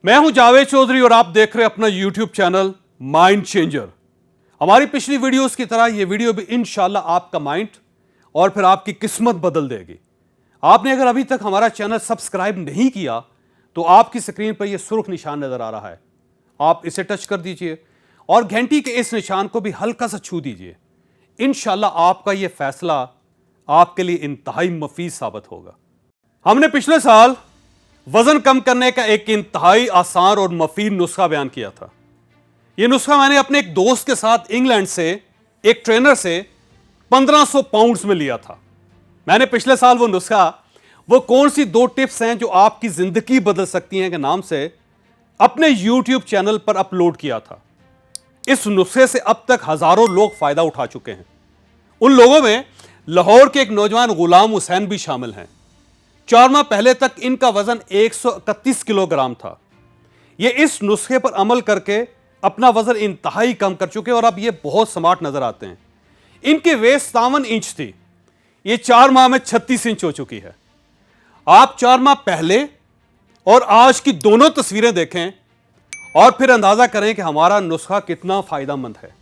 मैं हूं जावेद चौधरी और आप देख रहे हैं अपना YouTube चैनल माइंड चेंजर। हमारी पिछली वीडियोस की तरह यह वीडियो भी इंशाल्लाह आपका माइंड और फिर आपकी किस्मत बदल देगी। आपने अगर अभी तक हमारा चैनल सब्सक्राइब नहीं किया तो आपकी स्क्रीन पर यह सुर्ख निशान नजर आ रहा है, आप इसे टच कर दीजिए और घंटी के इस निशान को भी हल्का सा छू दीजिए। इंशाल्लाह आपका यह फैसला आपके लिए इंतहाई मुफीद साबित होगा। हमने पिछले साल वजन कम करने का एक इंतहाई आसान और मुफीद नुस्खा बयान किया था। यह नुस्खा मैंने अपने एक दोस्त के साथ इंग्लैंड से एक ट्रेनर से 1500 पाउंड्स में लिया था। मैंने पिछले साल वो कौन सी 2 टिप्स हैं जो आपकी जिंदगी बदल सकती हैं के नाम से अपने YouTube चैनल पर अपलोड किया था। इस नुस्खे से अब तक हजारों लोग फायदा उठा चुके हैं। उन लोगों में लाहौर के एक नौजवान गुलाम हुसैन भी शामिल हैं। 4 माह पहले तक इनका वजन 131 किलोग्राम था। ये इस नुस्खे पर अमल करके अपना वजन इंतहाई कम कर चुके और अब ये बहुत स्मार्ट नजर आते हैं। इनकी वेस्ट 57 इंच थी, ये 4 माह में 36 इंच हो चुकी है। आप 4 माह पहले और आज की दोनों तस्वीरें देखें और फिर अंदाजा करें कि हमारा नुस्खा कितना फायदेमंद है।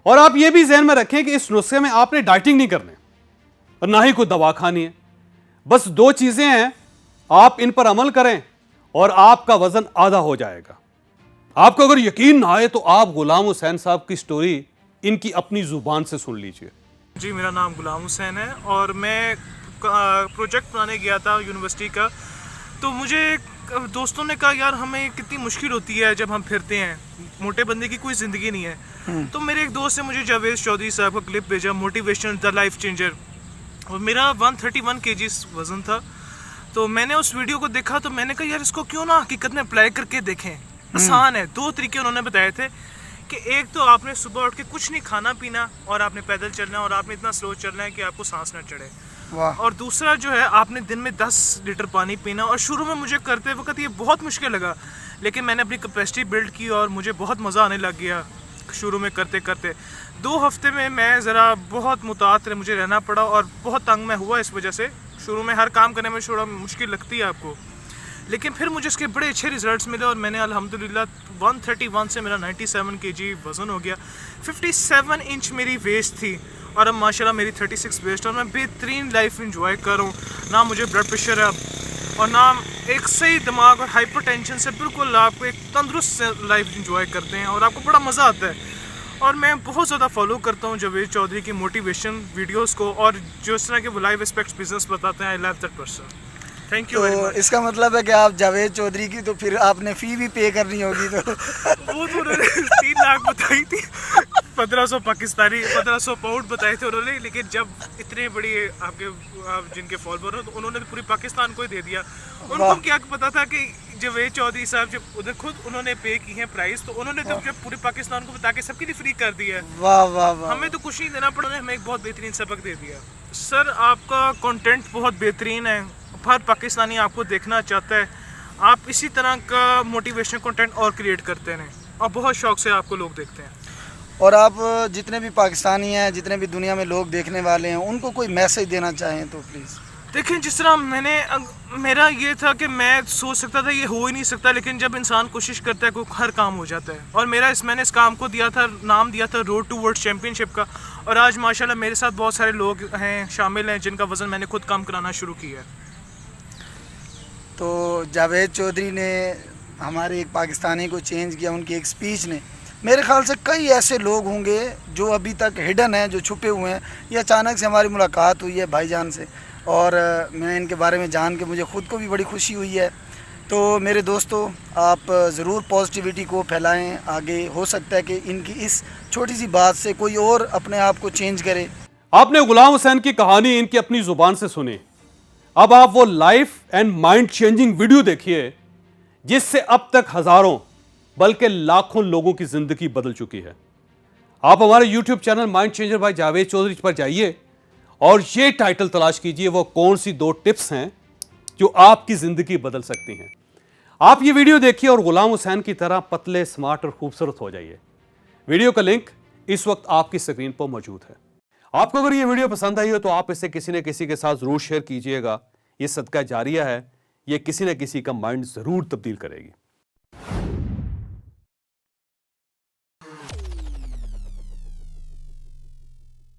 और आप ये भी ज़हन में रखें कि इस नुस्खे में आपने डाइटिंग नहीं करनी और ना ही कोई दवा खानी है। बस 2 चीजें हैं, आप इन पर अमल करें और आपका वजन आधा हो जाएगा। आपको अगर यकीन ना आए तो आप गुलाम हुसैन साहब की स्टोरी इनकी अपनी जुबान से सुन लीजिए। जी, मेरा नाम गुलाम हुसैन है और मैं प्रोजेक्ट बनाने गया था यूनिवर्सिटी का। तो मुझे दोस्तों ने कहा यार हमें कितनी मुश्किल होती है जब हम फिरते हैं, मोटे बंदे की कोई ज़िंदगी नहीं है। तो मेरे एक दोस्त ने मुझे जावेद चौधरी साहब का क्लिप भेजा, मोटिवेशन द लाइफ चेंजर, और मेरा 131 kg वज़न था। तो मैंने उस वीडियो को देखा तो मैंने कहा यार इसको क्यों ना हकीकत में अप्लाई करके देखें। आसान है। 2 तरीके उन्होंने बताए थे कि एक तो आपने सुबह उठ के कुछ नहीं खाना पीना और आपने पैदल चलना है और आपने इतना स्लो चलना है कि आपको सांस ना चढ़े। और दूसरा जो है आपने दिन में 10 लीटर पानी पीना। और शुरू में मुझे करते वक्त ये बहुत मुश्किल लगा, लेकिन मैंने अपनी कैपेसिटी बिल्ड की और मुझे बहुत मज़ा आने लग गया शुरू में करते करते। 2 हफ्ते में मैं ज़रा बहुत मुतातर मुझे रहना पड़ा और बहुत तंग मैं हुआ इस वजह से। शुरू में हर काम करने में थोड़ा मुश्किल लगती है आपको, लेकिन फिर मुझे इसके बड़े अच्छे रिजल्ट्स मिले और मैंने अल्हम्दुलिल्लाह 131 से मेरा 97 kg वज़न हो गया। 57 इंच मेरी वेस्ट थी और अब माशाल्लाह मेरी 36 वेस्ट और मैं बेहतरीन लाइफ इंजॉय कर रहा हूँ। ना मुझे ब्लड प्रेशर है अब और ना एक सही दिमाग और हाइपरटेंशन से बिल्कुल आप एक तंदुरुस्त लाइफ इंजॉय करते हैं और आपको बड़ा मज़ा आता है। और मैं बहुत ज़्यादा फॉलो करता हूँ जावेद चौधरी की मोटिवेशन वीडियोस को और जो इस तरह के वो लाइफ एस्पेक्ट्स बिजनेस बताते हैं। I love that person. Thank you very much. इसका मतलब है कि आप जावेद चौधरी की तो फिर आपने फ़ी भी पे करनी होगी। तो वो तो उन्होंने 3 लाख बताई थी, 1500 पाकिस्तानी 1500 पाउंड बताए थे उन्होंने। लेकिन जब इतने बड़ी आप जिनके फॉलोअर हो तो उन्होंने तो पूरी पाकिस्तान को ही दे दिया। उनको क्या पता था कि जावेद चौधरी साहब जब उधर खुद उन्होंने पे की है प्राइस, तो उन्होंने तो जब पूरे पाकिस्तान को बता के सबके लिए फ्री कर दिया है। वाह वाह वाह। हमें तो कुछ नहीं देना पड़ा, हमें एक बहुत बेहतरीन सबक दे दिया। सर आपका कंटेंट बहुत बेहतरीन है, हर पाकिस्तानी आपको देखना चाहता है। आप इसी तरह का मोटिवेशन कंटेंट और क्रिएट करते हैं और बहुत शौक से आपको लोग देखते हैं। और आप जितने भी पाकिस्तानी हैं, जितने भी दुनिया में लोग देखने वाले हैं, उनको कोई मैसेज देना चाहें तो प्लीज़। देखें, जिस तरह मेरा ये था कि मैं सोच सकता था ये हो ही नहीं सकता, लेकिन जब इंसान कोशिश करता है कोई हर काम हो जाता है। और मैंने इस काम को नाम दिया था रोड टूवर्ड्स चैम्पियनशिप का। और आज माशाल्लाह मेरे साथ बहुत सारे लोग हैं शामिल हैं जिनका वज़न मैंने खुद कम कराना शुरू किया है। तो जावेद चौधरी ने हमारे एक पाकिस्तानी को चेंज किया, उनकी एक स्पीच ने। मेरे ख्याल से कई ऐसे लोग होंगे जो अभी तक हिडन हैं, जो छुपे हुए हैं। ये अचानक से हमारी मुलाकात हुई है भाईजान से और मैं इनके बारे में जान के मुझे ख़ुद को भी बड़ी खुशी हुई है। तो मेरे दोस्तों, आप ज़रूर पॉजिटिविटी को फैलाएं आगे। हो सकता है कि इनकी इस छोटी सी बात से कोई और अपने आप को चेंज करे। आपने गुलाम हुसैन की कहानी इनकी अपनी जुबान से सुनी। अब आप वो life and mind changing video देखिए जिससे अब तक हजारों बल्कि लाखों लोगों की जिंदगी बदल चुकी है। आप हमारे YouTube channel Mind Changer by Javed Chaudhary पर जाइए और ये टाइटल तलाश कीजिए, वो कौन सी 2 टिप्स हैं जो आपकी जिंदगी बदल सकती हैं। आप ये वीडियो देखिए और गुलाम हुसैन की तरह पतले, स्मार्ट और खूबसूरत हो जाइए। वीडियो का लिंक इस वक्त आपकी स्क्रीन पर मौजूद है। आपको अगर ये वीडियो पसंद आई हो तो आप इसे किसी न किसी के साथ जरूर शेयर कीजिएगा। ये सदका जारिया है, ये किसी न किसी का माइंड जरूर तब्दील करेगी।